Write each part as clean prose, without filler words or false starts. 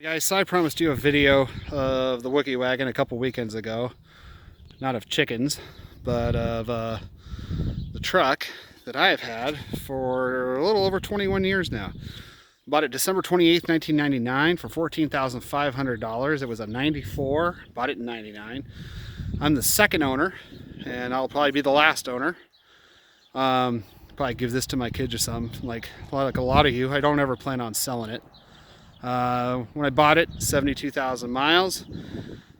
Guys, so I promised you a video of the Wookiee wagon a couple weekends ago. Not of chickens, but of the truck that I have had for a little over 21 years now. Bought it December 28th, 1999 for $14,500. It was a 94, bought it in 99. I'm the second owner, and I'll probably be the last owner. Probably give this to my kids or something. Like a lot of you, I don't ever plan on selling it. When I bought it, 72,000 miles,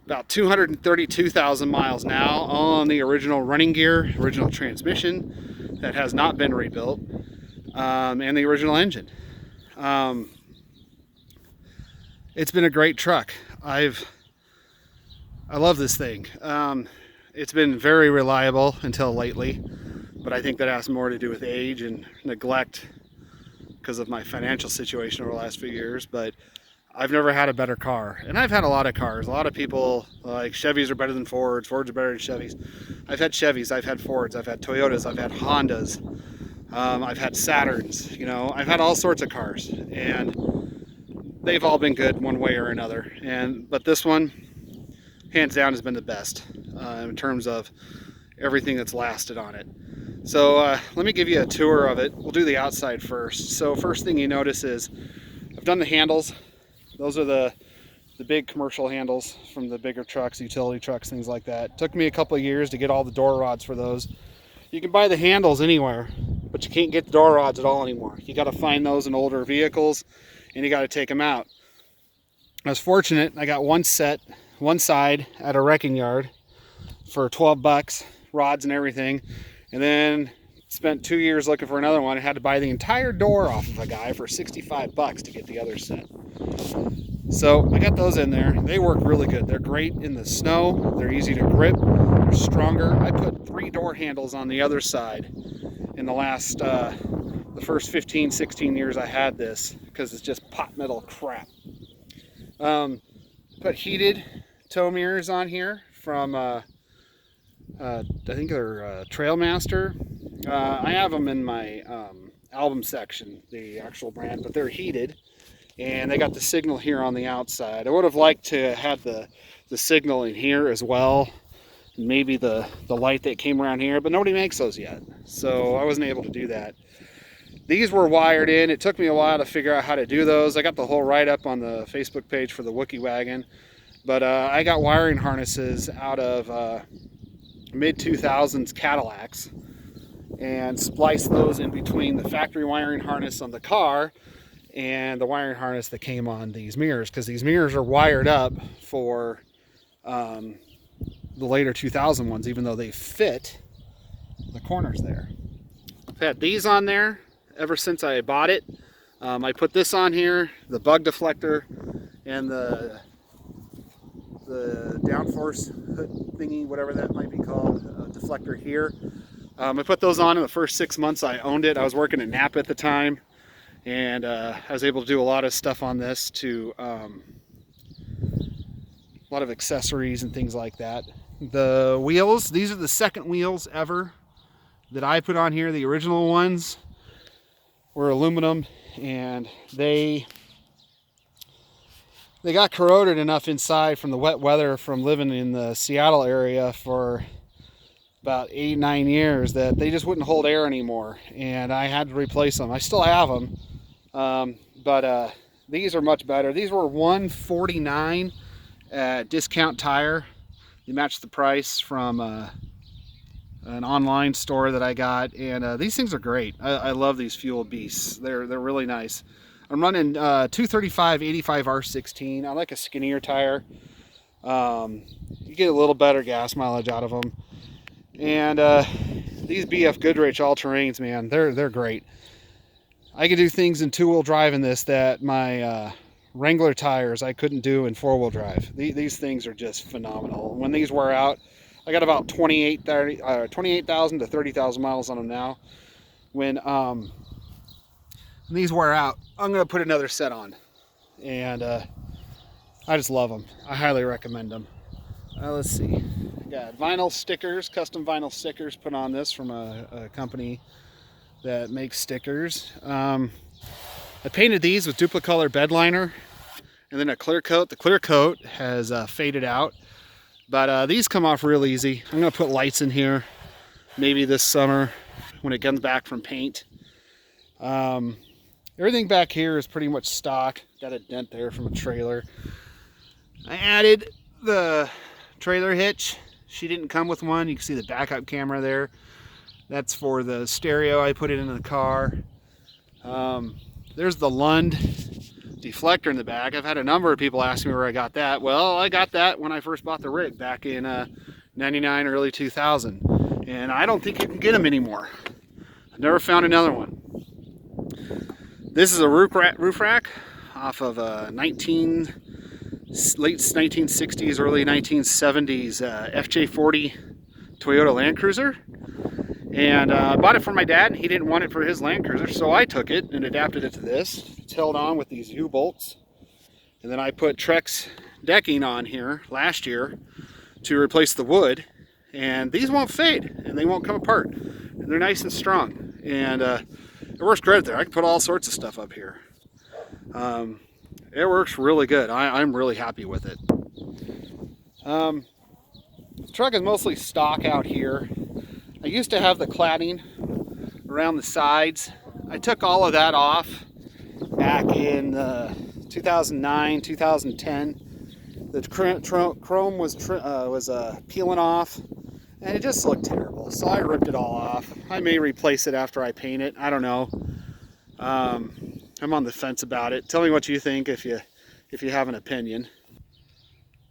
about 232,000 miles now on the original running gear, original transmission that has not been rebuilt, and the original engine. It's been a great truck. I love this thing. It's been very reliable until lately, but I think that has more to do with age and neglect because of my financial situation over the last few years. But I've never had a better car, and I've had a lot of cars. A lot of people like Chevys are better than Fords, Fords are better than Chevys. I've had Chevys, I've had Fords, I've had Toyotas, I've had Hondas, I've had Saturns, you know, I've had all sorts of cars, and they've all been good one way or another. But this one, hands down, has been the best in terms of everything that's lasted on it. So let me give you a tour of it. We'll do the outside first. So first thing you notice is I've done the handles. Those are the big commercial handles from the bigger trucks, utility trucks, things like that. It took me a couple of years to get all the door rods for those. You can buy the handles anywhere, but you can't get the door rods at all anymore. You got to find those in older vehicles, and you got to take them out. I was fortunate. I got one set, one side at a wrecking yard for 12 bucks, rods and everything. And then spent 2 years looking for another one. I had to buy the entire door off of a guy for 65 bucks to get the other set. So I got those in there. They work really good. They're great in the snow. They're easy to grip. They're stronger. I put 3 door handles on the other side in the last, the first 15, 16 years I had this, because it's just pot metal crap. Put heated tow mirrors on here from I think they're Trailmaster. I have them in my album section, the actual brand, but they're heated, and they got the signal here on the outside. I would have liked to have the signal in here as well, and maybe the light that came around here, but nobody makes those yet, so I wasn't able to do that. These were wired in. It took me a while to figure out how to do those. I got the whole write-up on the Facebook page for the Wookiee wagon, but I got wiring harnesses out of mid-2000s Cadillacs and spliced those in between the factory wiring harness on the car and the wiring harness that came on these mirrors, because these mirrors are wired up for the later 2000 ones, even though they fit the corners there. I've had these on there ever since I bought it. I put this on here, the bug deflector and the downforce hood thingy, whatever that might be called, deflector here. I put those on in the first 6 months I owned it. I was working at Napa at the time, and I was able to do a lot of stuff on this, to a lot of accessories and things like that. The wheels, these are the second wheels ever that I put on here. The original ones were aluminum, and they got corroded enough inside from the wet weather from living in the Seattle area for about 8-9 years that they just wouldn't hold air anymore, and I had to replace them. I still have them, but these are much better. These were $149 at Discount Tire. You match the price from an online store that I got, and these things are great. I love these fuel beasts. They're really nice. I'm running 235 85 R16. I like a skinnier tire. You get a little better gas mileage out of them. And these BF Goodrich all-terrains, man, they're great. I can do things in two-wheel drive in this that my Wrangler tires I couldn't do in four-wheel drive. These things are just phenomenal. When these wear out, I got about 28,000 to 30,000 miles on them now. When these wear out, I'm going to put another set on, and I just love them. I highly recommend them. Let's see, I got vinyl stickers, custom vinyl stickers put on this from a company that makes stickers. I painted these with duplicolor bed liner, and then a clear coat. The clear coat has faded out, but these come off real easy. I'm gonna put lights in here maybe this summer when it comes back from paint. Everything back here is pretty much stock. Got a dent there from a trailer. I added the trailer hitch. She didn't come with one. You can see the backup camera there. That's for the stereo. I put it into the car. There's the Lund deflector in the back. I've had a number of people ask me where I got that. Well, I got that when I first bought the rig back in 99, early 2000. And I don't think you can get them anymore. I've never found another one. This is a roof rack off of a late 1960s, early 1970s FJ40 Toyota Land Cruiser. And I bought it for my dad, and he didn't want it for his Land Cruiser, so I took it and adapted it to this. It's held on with these U-bolts. And then I put Trex decking on here last year to replace the wood. And these won't fade, and they won't come apart. And they're nice and strong. And it works great there. I can put all sorts of stuff up here. It works really good. I'm really happy with it. The truck is mostly stock out here. I used to have the cladding around the sides. I took all of that off back in 2009, 2010. The chrome was peeling off, and it just looked terrible. So I ripped it all off. I may replace it after I paint it. I don't know. I'm on the fence about it. Tell me what you think if you have an opinion.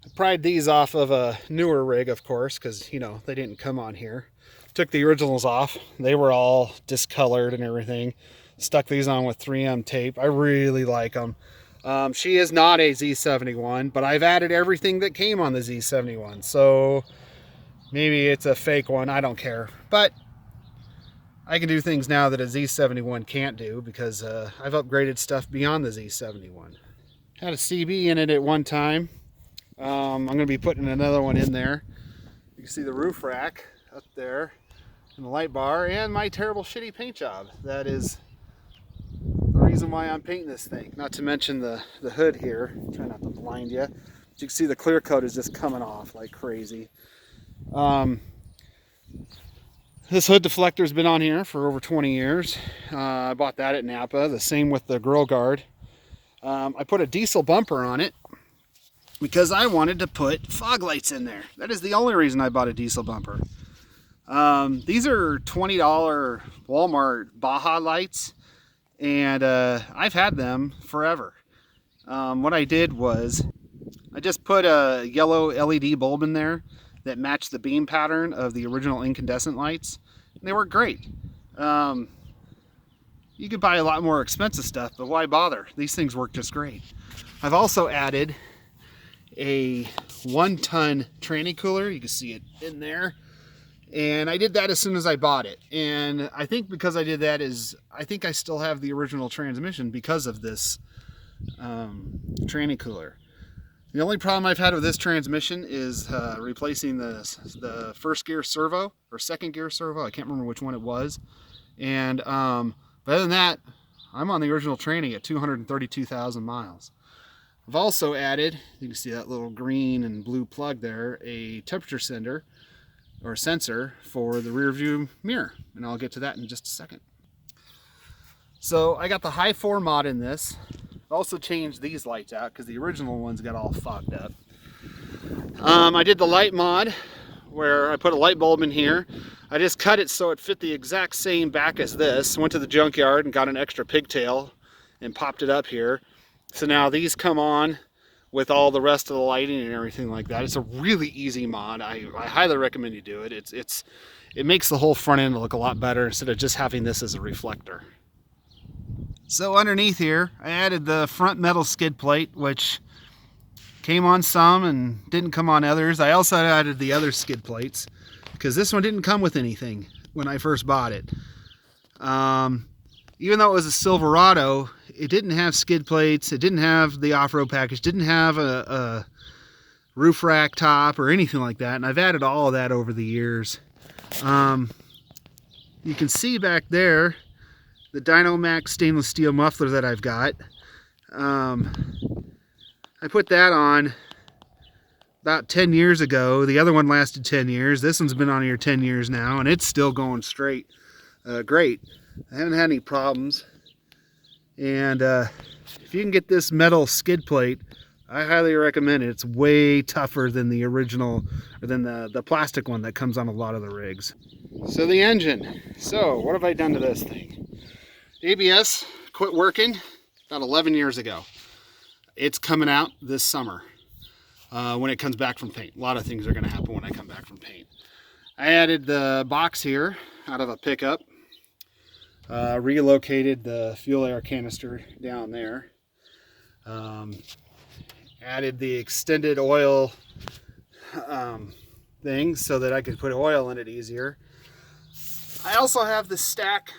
I pried these off of a newer rig, of course, because you know they didn't come on here. Took the originals off. They were all discolored and everything. Stuck these on with 3M tape. I really like them. She is not a Z71, but I've added everything that came on the Z71. So maybe it's a fake one. I don't care. But I can do things now that a Z71 can't do because I've upgraded stuff beyond the Z71. Had a CB in it at one time. I'm going to be putting another one in there. You can see the roof rack up there and the light bar and my terrible shitty paint job. That is the reason why I'm painting this thing. Not to mention the hood here. Try not to blind you. But you can see the clear coat is just coming off like crazy. This hood deflector has been on here for over 20 years. I bought that at Napa. The same with the grill guard. I put a diesel bumper on it because I wanted to put fog lights in there. That is the only reason I bought a diesel bumper. These are $20 Walmart Baja lights, and I've had them forever. What I did was I just put a yellow LED bulb in there that matched the beam pattern of the original incandescent lights, and they work great. You could buy a lot more expensive stuff, but why bother? These things work just great. I've also added a 1-ton tranny cooler. You can see it in there. And I did that as soon as I bought it. And I think because I did that I think I still have the original transmission because of this tranny cooler. The only problem I've had with this transmission is replacing the first gear servo or second gear servo. I can't remember which one it was. And but other than that, I'm on the original tranny at 232,000 miles. I've also added, you can see that little green and blue plug there, a temperature sensor for the rear view mirror, and I'll get to that in just a second. So I got the high 4 mod in this. I also changed these lights out because the original ones got all fogged up. I did the light mod where I put a light bulb in here. I just cut it so it fit the exact same back as this. Went to the junkyard and got an extra pigtail and popped it up here. So now these come on with all the rest of the lighting and everything like that. It's a really easy mod. I highly recommend you do it. It makes the whole front end look a lot better instead of just having this as a reflector. So underneath here, I added the front metal skid plate, which came on some and didn't come on others. I also added the other skid plates because this one didn't come with anything when I first bought it. Even though it was a Silverado, it didn't have skid plates, it didn't have the off-road package, didn't have a roof rack top or anything like that, and I've added all of that over the years. You can see back there the Dynomax stainless steel muffler that I've got. I put that on about 10 years ago. The other one lasted 10 years. This one's been on here 10 years now, and it's still going straight. Great. I haven't had any problems. And if you can get this metal skid plate, I highly recommend it. It's way tougher than the original, or than the plastic one that comes on a lot of the rigs. So the engine. So what have I done to this thing? ABS quit working about 11 years ago. It's coming out this summer when it comes back from paint. A lot of things are going to happen when I come back from paint. I added the box here out of a pickup. Relocated the fuel air canister down there. Added the extended oil thing so that I could put oil in it easier. I also have the stack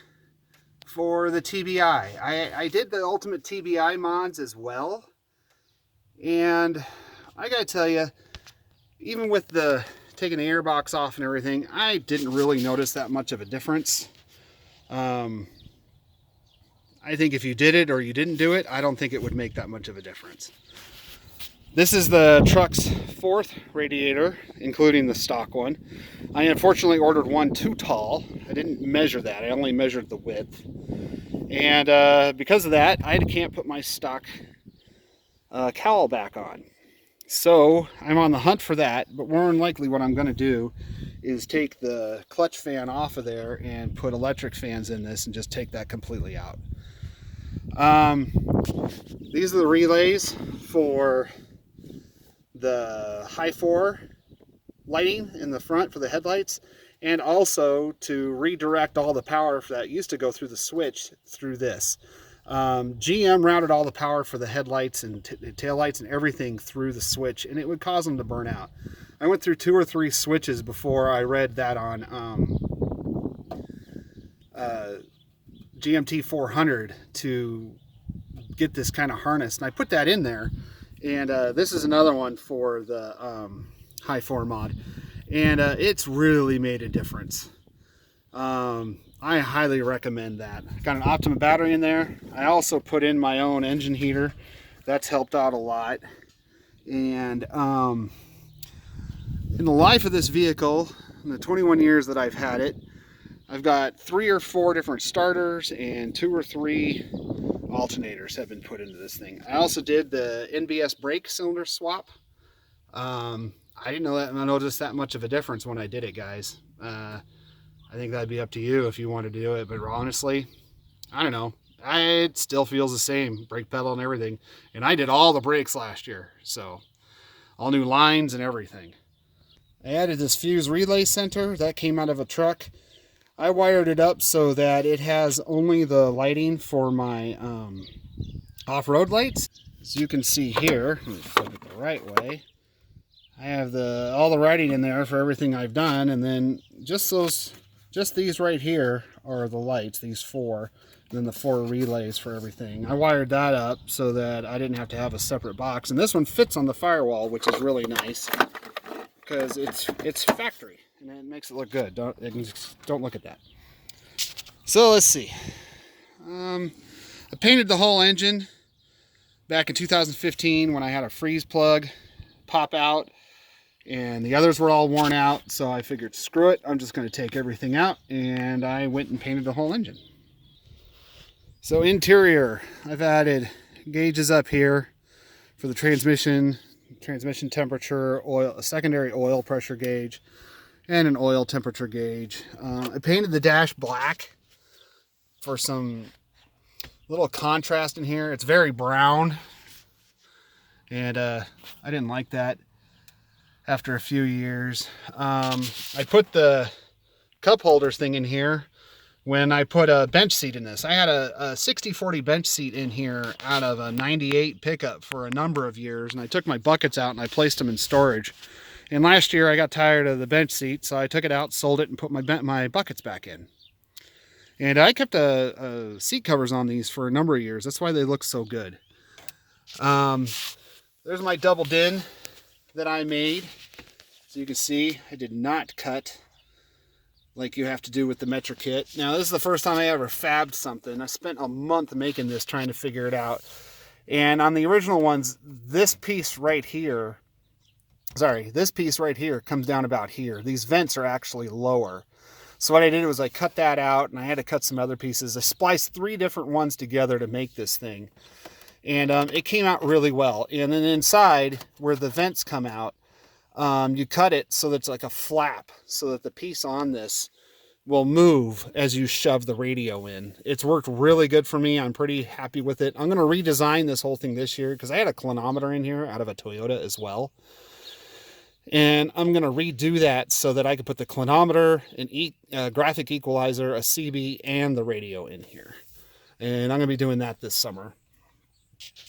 for the TBI. I did the Ultimate TBI mods as well. And I gotta tell you, even with the taking the airbox off and everything, I didn't really notice that much of a difference. I think if you did it or you didn't do it, I don't think it would make that much of a difference. This is the truck's 4th radiator, including the stock one. I unfortunately ordered one too tall. I didn't measure that. I only measured the width. And because of that, I can't put my stock cowl back on. So I'm on the hunt for that, but more than likely what I'm going to do is take the clutch fan off of there and put electric fans in this and just take that completely out. These are the relays for the high 4 lighting in the front for the headlights, and also to redirect all the power that used to go through the switch through this. GM routed all the power for the headlights and taillights and everything through the switch, and it would cause them to burn out. I went through 2 or 3 switches before I read that on GMT 400 to get this kind of harness, and I put that in there. And this is another one for the high 4 mod, and it's really made a difference. I highly recommend that. Got an Optima battery in there. I also put in my own engine heater. That's helped out a lot. And in the life of this vehicle, in the 21 years that I've had it, I've got 3 or 4 different starters and 2 or 3 alternators have been put into this thing. I also did the NBS brake cylinder swap. I didn't know that I noticed that much of a difference when I did it, guys. I think that'd be up to you if you wanted to do it, but honestly, I don't know. It still feels the same, brake pedal and everything. And I did all the brakes last year, so all new lines and everything. I added this fuse relay center that came out of a truck. I wired it up so that it has only the lighting for my off-road lights. As you can see here, let me flip it the right way. I have all the writing in there for everything I've done, and then just these right here are the lights, these 4, and then the 4 relays for everything. I wired that up so that I didn't have to have a separate box, and this one fits on the firewall, which is really nice because it's factory. And it makes it look good. Don't look at that. So let's see. I painted the whole engine back in 2015 when I had a freeze plug pop out, and the others were all worn out. So I figured, screw it, I'm just going to take everything out, and I went and painted the whole engine. So interior, I've added gauges up here for the transmission temperature, a secondary oil pressure gauge, and an oil temperature gauge. I painted the dash black for some little contrast in here. It's very brown, and I didn't like that after a few years. I put the cup holders thing in here when I put a bench seat in this. I had a 60/40 bench seat in here out of a 98 pickup for a number of years, and I took my buckets out and I placed them in storage. And last year I got tired of the bench seat, so I took it out, sold it, and put my buckets back in. And I kept seat covers on these for a number of years. That's why they look so good. There's my double din that I made. So you can see I did not cut like you have to do with the Metro kit. Now this is the first time I ever fabbed something. I spent a month making this, trying to figure it out. And on the original ones, this piece right here comes down about here. These vents are actually lower. So what I did was I cut that out, and I had to cut some other pieces. I spliced 3 different ones together to make this thing. And it came out really well. And then inside, where the vents come out, you cut it so that it's like a flap, so that the piece on this will move as you shove the radio in. It's worked really good for me. I'm pretty happy with it. I'm going to redesign this whole thing this year because I had a clinometer in here out of a Toyota as well. And I'm going to redo that so that I can put the clinometer, an graphic equalizer, a CB, and the radio in here. And I'm going to be doing that this summer.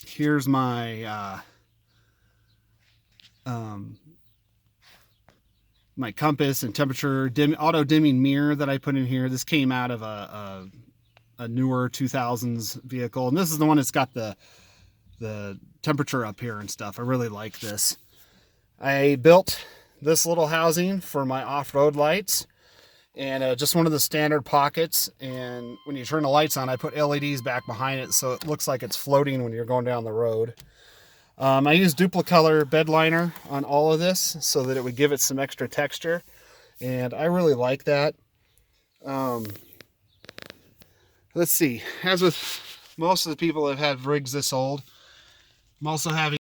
Here's my my compass and temperature auto dimming mirror that I put in here. This came out of a newer 2000s vehicle, and this is the one that's got the temperature up here and stuff. I really like this. I built this little housing for my off-road lights, and just one of the standard pockets, and when you turn the lights on, I put LEDs back behind it so it looks like it's floating when you're going down the road. I used Duplicolor bed liner on all of this so that it would give it some extra texture, and I really like that. Let's see, as with most of the people that have rigs this old, I'm also having